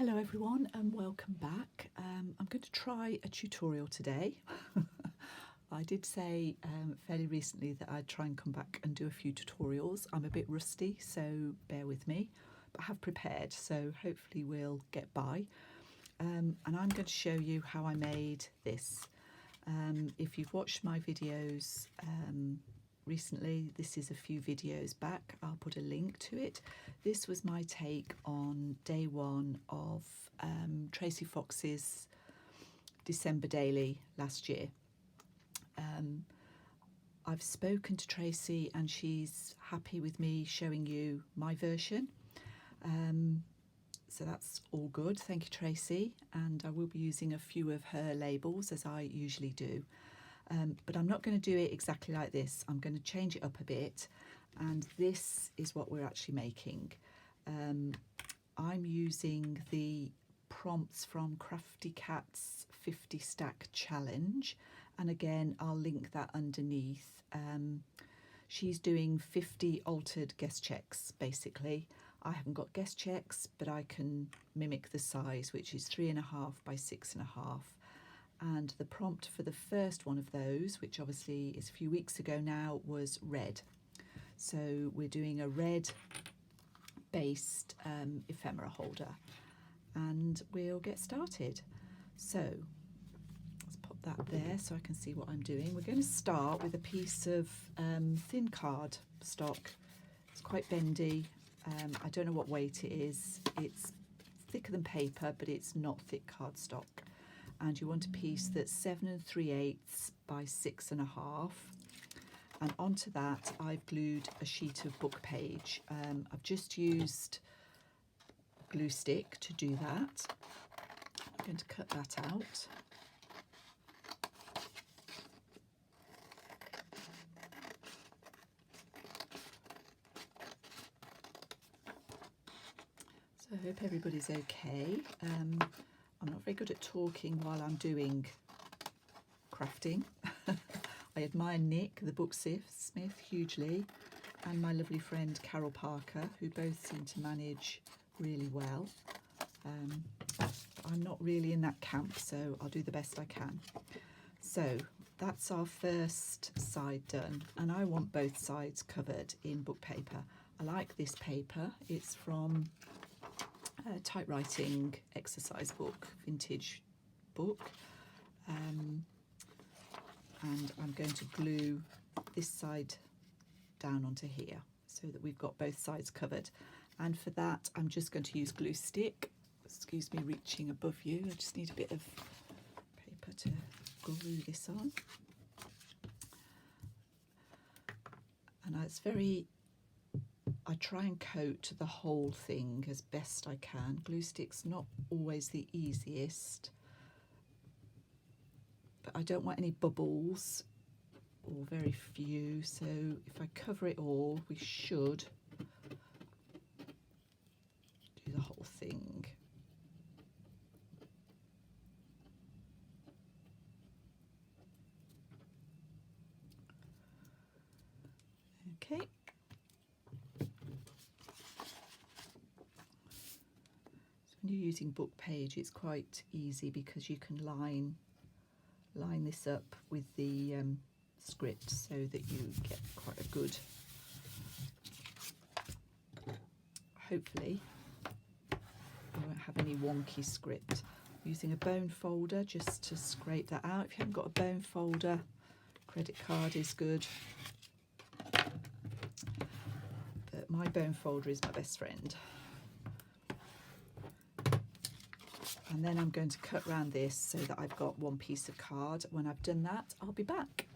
Hello everyone and welcome back. I'm going to try a tutorial today. I did say fairly recently that I'd try and come back and do a few tutorials. I'm a bit rusty, so bear with me, but I have prepared, so hopefully we'll get by. And I'm going to show you how I made this. If you've watched my videos recently, this is a few videos back, I'll put a link to it. This was my take on day one of Tracy Fox's December daily last year. I've spoken to Tracy and she's happy with me showing you my version. So that's all good, thank you Tracy, and I will be using a few of her labels as I usually do. But I'm not going to do it exactly like this. I'm going to change it up a bit, and this is what we're actually making. I'm using the prompts from Crafty Cat's 50 stack challenge, and again I'll link that underneath. She's doing 50 altered guest checks basically. I haven't got guest checks, but I can mimic the size, which is 3.5 by 6.5. And the prompt for the first one of those, which obviously is a few weeks ago now, was red. So we're doing a red based ephemera holder, and we'll get started. So let's pop that there so I can see what I'm doing. We're going to start with a piece of thin card stock. It's quite bendy. I don't know what weight it is. It's thicker than paper, but it's not thick cardstock. And you want a piece that's 7 3/8 by 6.5. And onto that I've glued a sheet of book page. I've just used glue stick to do that. I'm going to cut that out. So I hope everybody's okay. I'm not very good at talking while I'm doing crafting. I admire Nick, the booksmith, hugely, and my lovely friend Carol Parker, who both seem to manage really well. I'm not really in that camp, so I'll do the best I can. So that's our first side done, and I want both sides covered in book paper. I like this paper. It's from a typewriting exercise book, vintage book, and I'm going to glue this side down onto here so that we've got both sides covered. And for that I'm just going to use glue stick. Excuse me reaching above you, I just need a bit of paper to glue this on. And I try and coat the whole thing as best I can. Glue stick's not always the easiest, but I don't want any bubbles, or very few, so if I cover it all we should do the whole thing. Okay. When you're using book page, it's quite easy because you can line this up with the script so that you get quite a good, hopefully you won't have any wonky script. I'm using a bone folder just to scrape that out. If you haven't got a bone folder, credit card is good, but my bone folder is my best friend. And then I'm going to cut around this so that I've got one piece of card. When I've done that, I'll be back.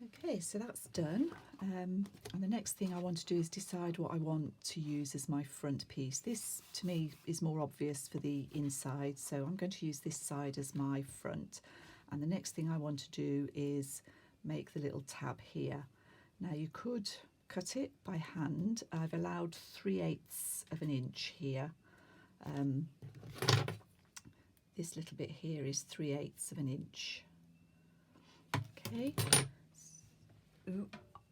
Okay, so that's done. And the next thing I want to do is decide what I want to use as my front piece. This, to me, is more obvious for the inside, so I'm going to use this side as my front. And the next thing I want to do is make the little tab here. Now, you could cut it by hand. I've allowed 3/8 of an inch here. This little bit here is 3/8 of an inch. Okay, so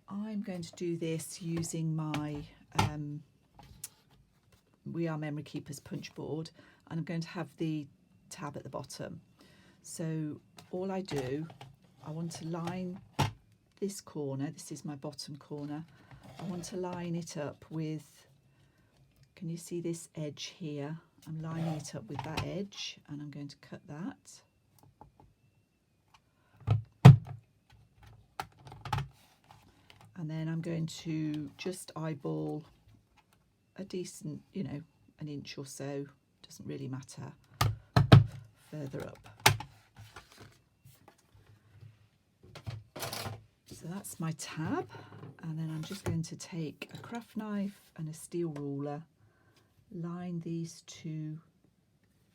I'm going to do this using my We Are Memory Keepers punch board. and I'm going to have the tab at the bottom. So all I do, I want to line this corner, this is my bottom corner, I want to line it up with, can you see this edge here? I'm lining it up with that edge, and I'm going to cut that. And then I'm going to just eyeball a decent, you know, an inch or so, doesn't really matter, further up. So that's my tab, and then I'm just going to take a craft knife and a steel ruler, line these two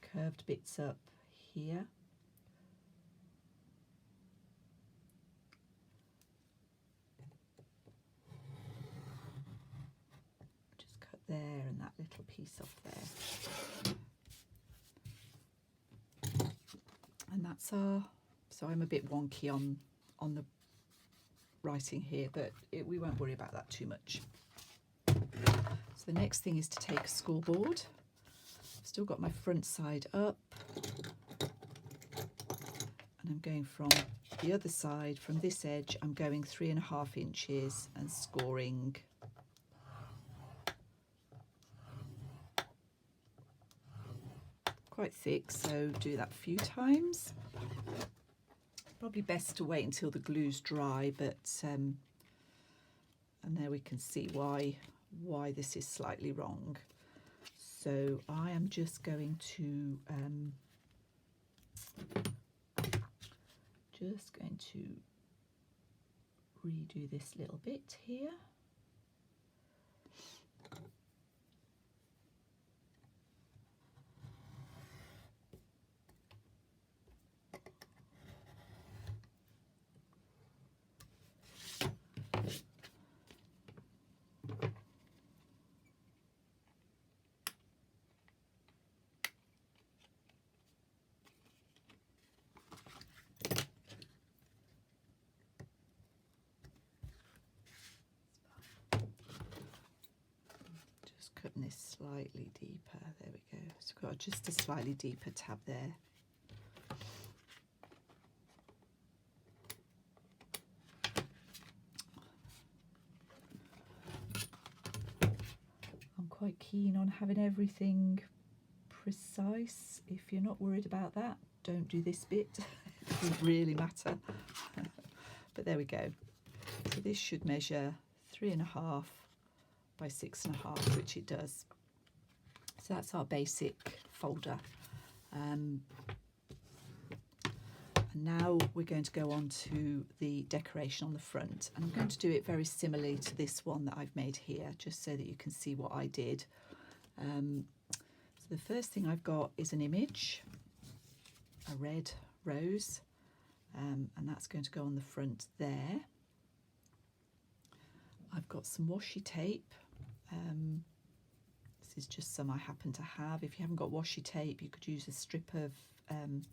curved bits up here. Just cut there and that little piece off there. And that's our, so I'm a bit wonky on the writing here, but we won't worry about that too much. So the next thing is to take a scoreboard. I've still got my front side up, and I'm going from the other side, from this edge, I'm going 3.5 inches and scoring quite thick, so do that a few times. Probably best to wait until the glue's dry, but and there we can see why this is slightly wrong. So I am just going to redo this little bit here. Cutting this slightly deeper, there we go. So I've got just a slightly deeper tab there. I'm quite keen on having everything precise. If you're not worried about that, don't do this bit. It doesn't really matter. But there we go. So this should measure 3.5 by 6.5, which it does. So that's our basic folder. And now we're going to go on to the decoration on the front. And I'm going to do it very similarly to this one that I've made here, just so that you can see what I did. So the first thing I've got is an image, a red rose, and that's going to go on the front there. I've got some washi tape. This is just some I happen to have. If you haven't got washi tape, you could use a strip of, can't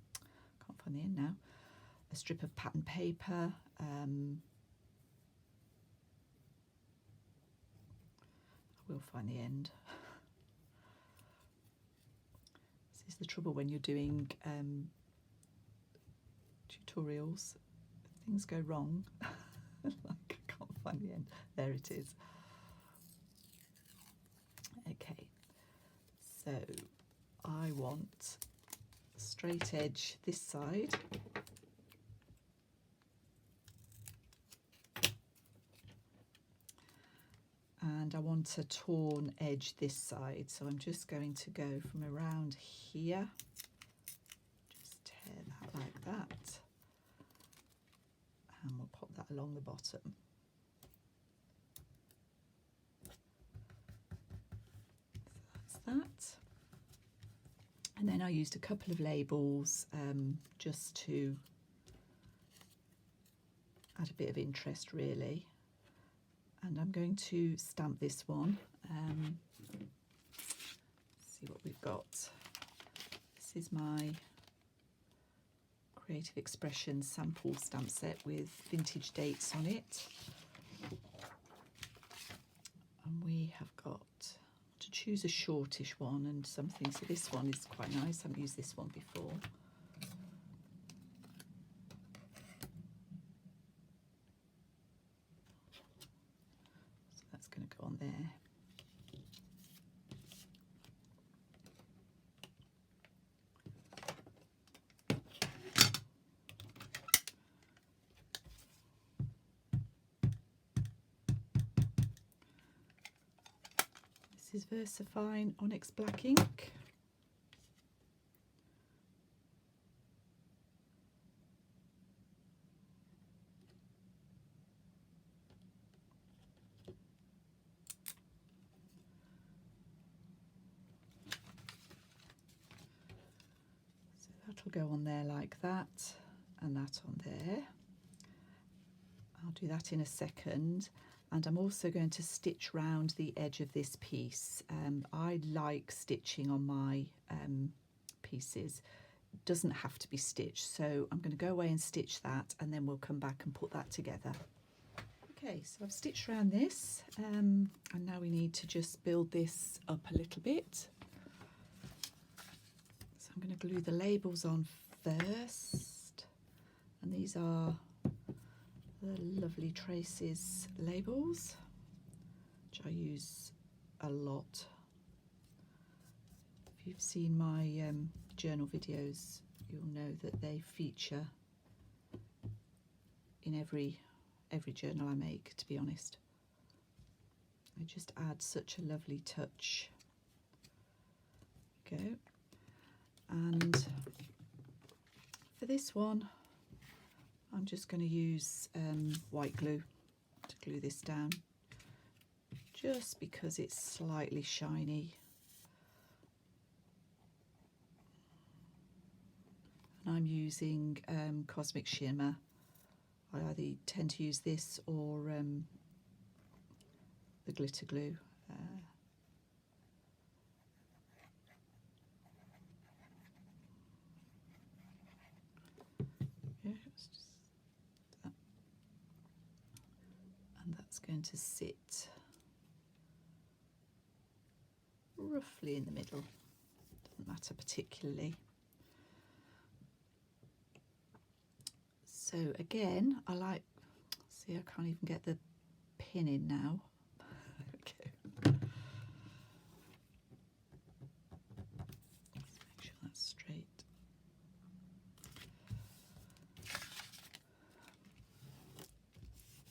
find the end now, a strip of pattern paper. I will find the end. This is the trouble when you're doing tutorials. Things go wrong. Like, I can't find the end. There it is. Okay, so I want a straight edge this side, and I want a torn edge this side, so I'm just going to go from around here, just tear that like that, and we'll pop that along the bottom. That, and then I used a couple of labels just to add a bit of interest, really. And I'm going to stamp this one. See what we've got. This is my Creative Expression sample stamp set with vintage dates on it, and we have got to choose choose a shortish one and something. So this one is quite nice. I haven't used this one before. So that's going to go on there. This is VersaFine Onyx Black ink. So that'll go on there like that, and that on there. I'll do that in a second. And I'm also going to stitch round the edge of this piece. I like stitching on my pieces. It doesn't have to be stitched, so I'm going to go away and stitch that, and then we'll come back and put that together. Okay, so I've stitched around this, and now we need to just build this up a little bit. So I'm going to glue the labels on first, and these are the lovely Tracy's labels, which I use a lot. If you've seen my journal videos, you'll know that they feature in every journal I make, to be honest. They just add such a lovely touch. There we go. And for this one, I'm just going to use white glue to glue this down, just because it's slightly shiny. And I'm using Cosmic Shimmer. I either tend to use this or the glitter glue. Going to sit roughly in the middle, doesn't matter particularly. So again, I like, see, I can't even get the pin in now. Okay. Let's make sure that's straight.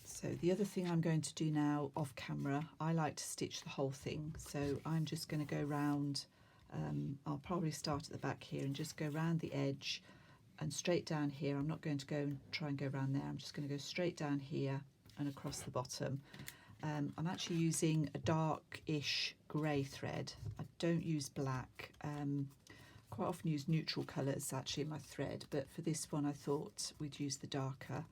So the other thing I'm going to do now off camera, I like to stitch the whole thing. So I'm just going to go round, I'll probably start at the back here and just go round the edge and straight down here. I'm not going to go and try and go around there. I'm just going to go straight down here and across the bottom. I'm actually using a darkish grey thread. I don't use black. Quite often use neutral colours actually in my thread, but for this one I thought we'd use the darker.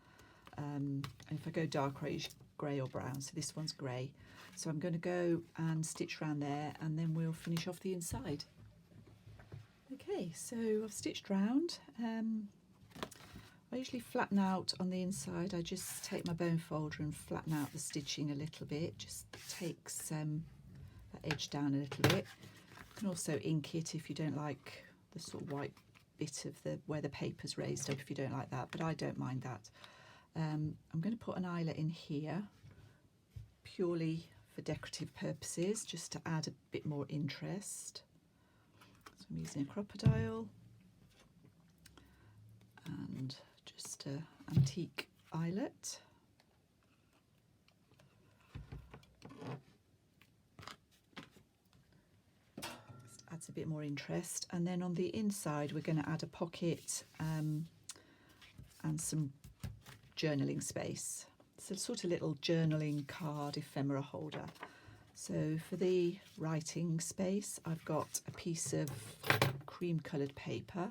And if I go darker, I use grey or brown, so this one's grey. So I'm going to go and stitch around there, and then we'll finish off the inside. Okay, so I've stitched round. I usually flatten out on the inside. I just take my bone folder and flatten out the stitching a little bit. Just takes that edge down a little bit. You can also ink it if you don't like the sort of white bit of the where the paper's raised up, if you don't like that, but I don't mind that. I'm going to put an eyelet in here purely for decorative purposes, just to add a bit more interest. So I'm using a crocodile and just an antique eyelet. Just adds a bit more interest. And then on the inside we're going to add a pocket and some journaling space. It's a sort of little journaling card ephemera holder. So for the writing space, I've got a piece of cream coloured paper.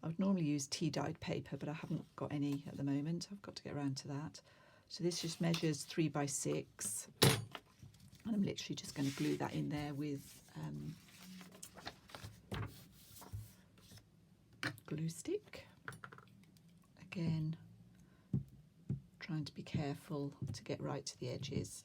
I would normally use tea-dyed paper, but I haven't got any at the moment. I've got to get around to that. So this just measures 3 by 6, and I'm literally just going to glue that in there with glue stick. Again, trying to be careful to get right to the edges.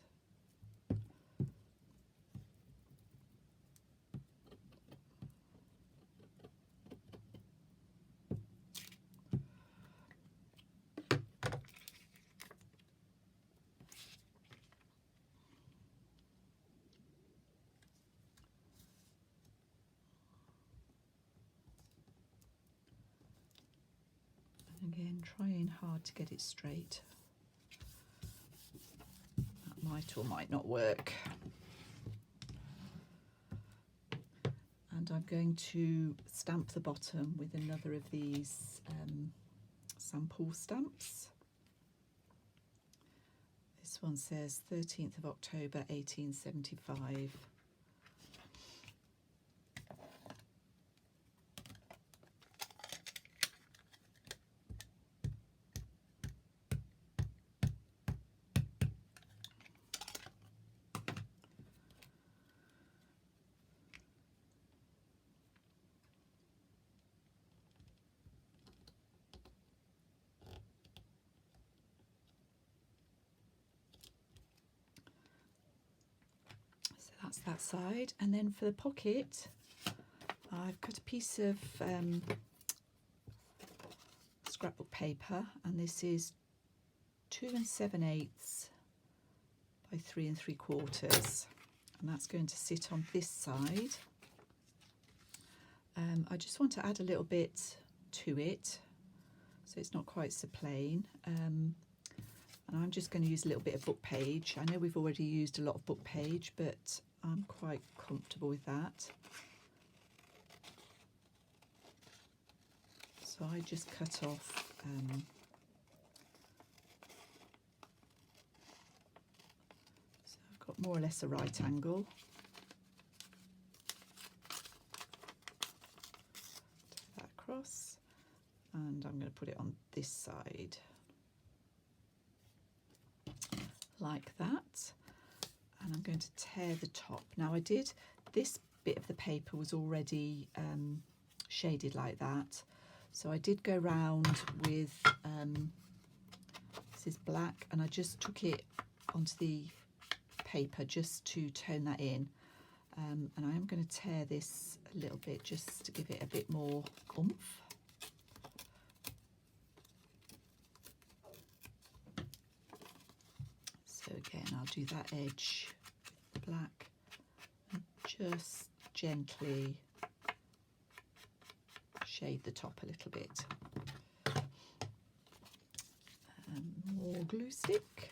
trying hard to get it straight. That might or might not work. And I'm going to stamp the bottom with another of these sample stamps. This one says 13th of October 1875. That's that side, and then for the pocket I've cut a piece of scrapbook paper, and this is 2 7/8 by 3 3/4, and that's going to sit on this side. I just want to add a little bit to it so it's not quite so plain. And I'm just going to use a little bit of book page. I know we've already used a lot of book page, but I'm quite comfortable with that. So I just cut off so I've got more or less a right angle. Take that across, and I'm going to put it on this side like that. And I'm going to tear the top. Now this bit of the paper was already shaded like that, so I did go round with this is black, and I just took it onto the paper just to tone that in, and I am going to tear this a little bit just to give it a bit more oomph. So again, I'll do that edge with black and just gently shade the top a little bit. And more glue stick.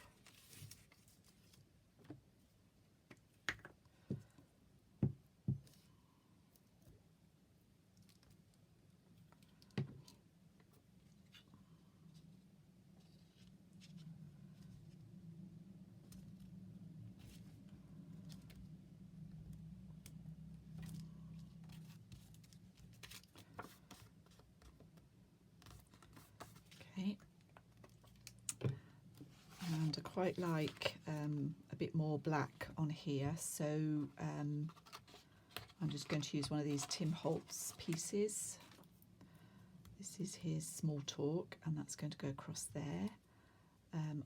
Okay, and I quite like a bit more black on here, so I'm just going to use one of these Tim Holtz pieces. This is his Small Talk, and that's going to go across there.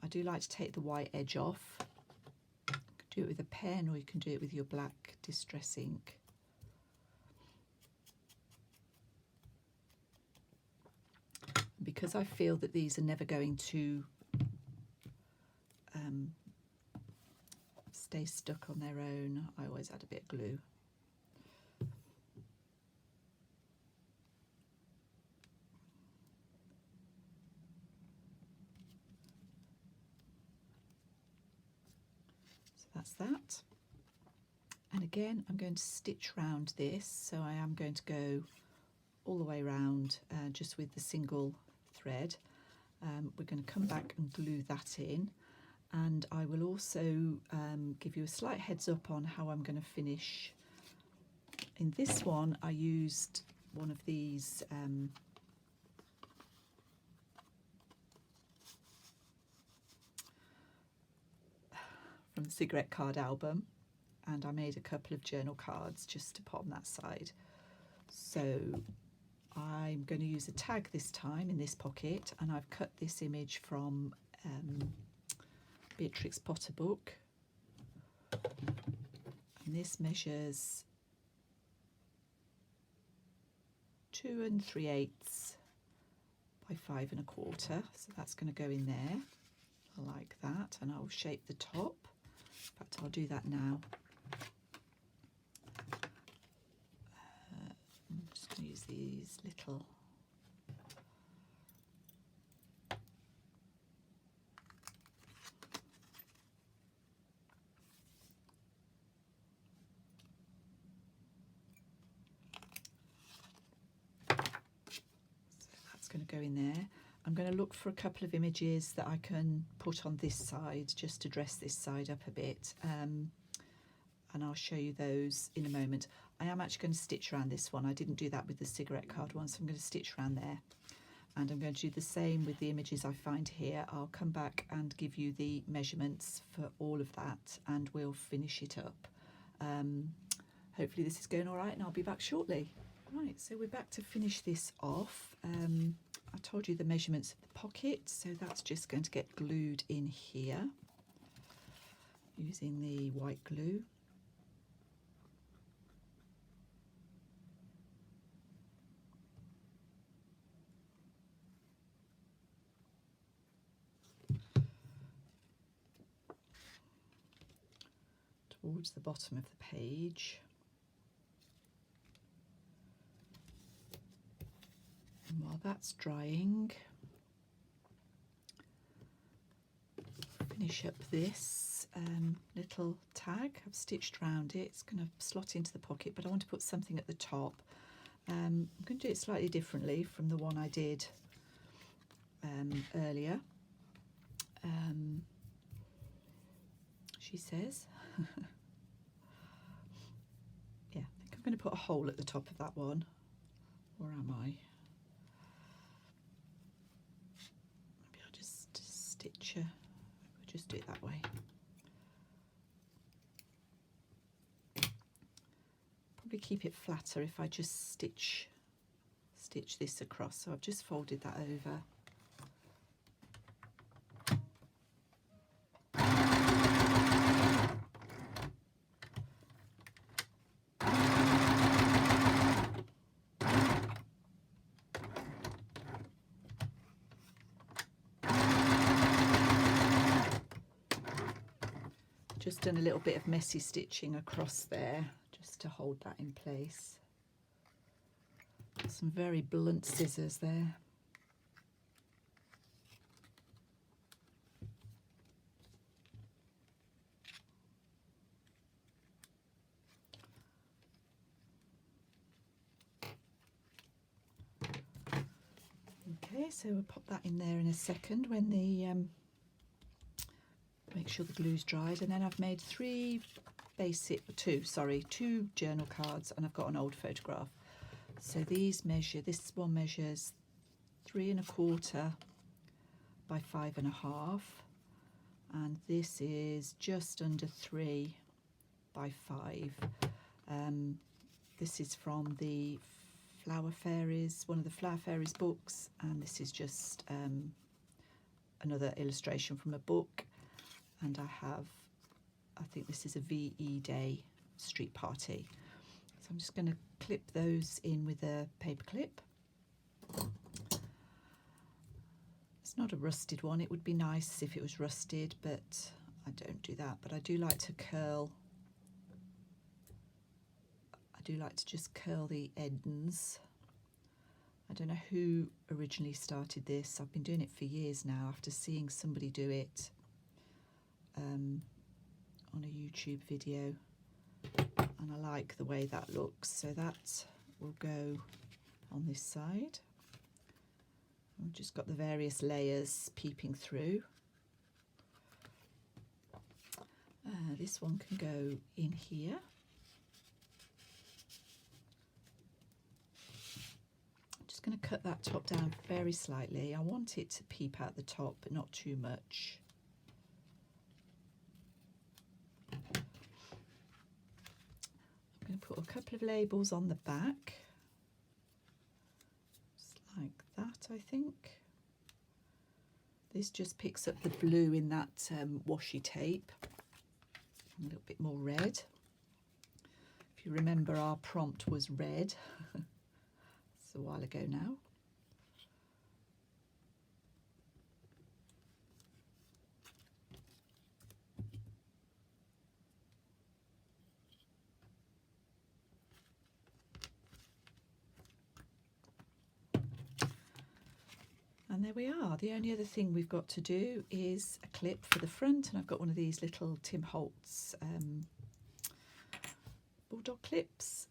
I do like to take the white edge off. You can do it with a pen, or you can do it with your black distress ink. Because I feel that these are never going to stay stuck on their own, I always add a bit of glue. So that's that. And again, I'm going to stitch round this, so I am going to go all the way around just with the single thread. We're going to come back and glue that in, and I will also give you a slight heads up on how I'm going to finish. In this one I used one of these from the cigarette card album, and I made a couple of journal cards just to put on that side. So I'm going to use a tag this time in this pocket, and I've cut this image from Beatrix Potter book, and this measures 2 3/8 by 5 1/4, so that's going to go in there like that, and I'll shape the top. In fact, I'll do that now. I'm just going to use these little going to go in there. I'm going to look for a couple of images that I can put on this side just to dress this side up a bit, and I'll show you those in a moment. I am actually going to stitch around this one. I didn't do that with the cigarette card one, so I'm going to stitch around there. And I'm going to do the same with the images I find here. I'll come back and give you the measurements for all of that, and we'll finish it up. Hopefully this is going all right, and I'll be back shortly. Right, so we're back to finish this off. I told you the measurements of the pocket, so that's just going to get glued in here using the white glue. Towards the bottom of the page. And while that's drying, finish up this little tag. I've stitched around it. It's going to slot into the pocket, but I want to put something at the top. I'm going to do it slightly differently from the one I did earlier. She says. Yeah, I think I'm going to put a hole at the top of that one. Or am I? Maybe I'll just stitch a, we'll just do it that way. Probably keep it flatter if I just stitch this across. So I've just folded that over. Just done a little bit of messy stitching across there just to hold that in place. Some very blunt scissors there. Okay, so we'll pop that in there in a second when the make sure the glue's dried. And then I've made two journal cards, and I've got an old photograph. So these measure, this one measures 3 1/4 by 5 1/2, and this is just under 3 by 5. This is from the Flower Fairies, one of the Flower Fairies books, and this is just another illustration from a book. And I think this is a VE Day street party. So I'm just going to clip those in with a paper clip. It's not a rusted one. It would be nice if it was rusted, but I don't do that. But I do like to curl. I do like to just curl the ends. I don't know who originally started this. I've been doing it for years now after seeing somebody do it on a YouTube video, and I like the way that looks, so that will go on this side. I've just got the various layers peeping through. This one can go in here. I'm just going to cut that top down very slightly. I want it to peep out the top, but not too much. I'm going to put a couple of labels on the back, just like that, I think. This just picks up the blue in that washi tape, a little bit more red. If you remember, our prompt was red. It's a while ago now. And there we are. The only other thing we've got to do is a clip for the front, and I've got one of these little Tim Holtz bulldog clips,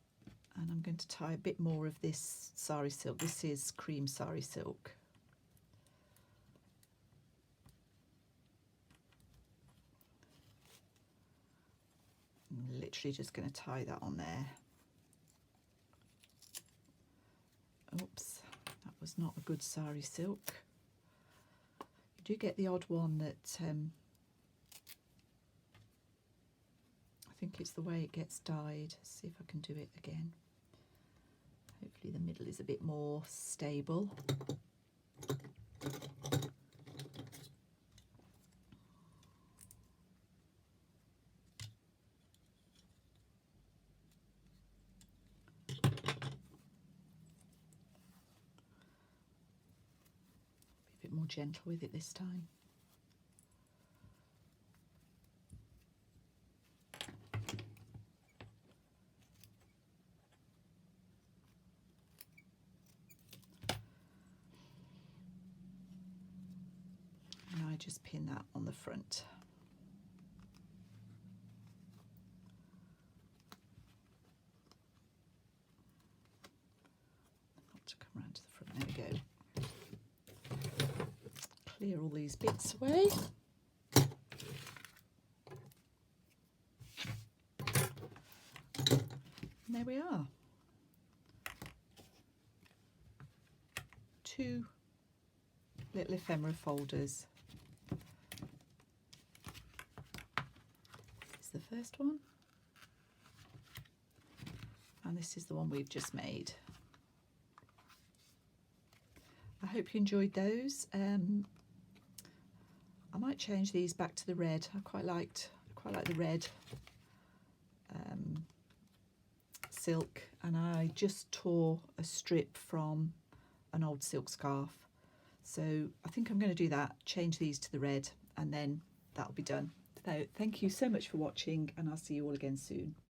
And I'm going to tie a bit more of this sari silk. This is cream sari silk. I'm literally just going to tie that on there. Oops, that was not a good sari silk. You do get the odd one that I think it's the way it gets dyed. Let's see if I can do it again. Hopefully the middle is a bit more stable. Be a bit more gentle with it this time. And I just pin that on the front. Got to come round to the front. There we go. Clear all these bits away. And there we are. 2 little ephemera folders. This is the first one. And this is the one we've just made. I hope you enjoyed those. I might change these back to the red. I quite like the red silk, and I just tore a strip from an old silk scarf. So I think I'm going to do that, change these to the red, and then that'll be done. So thank you so much for watching, and I'll see you all again soon.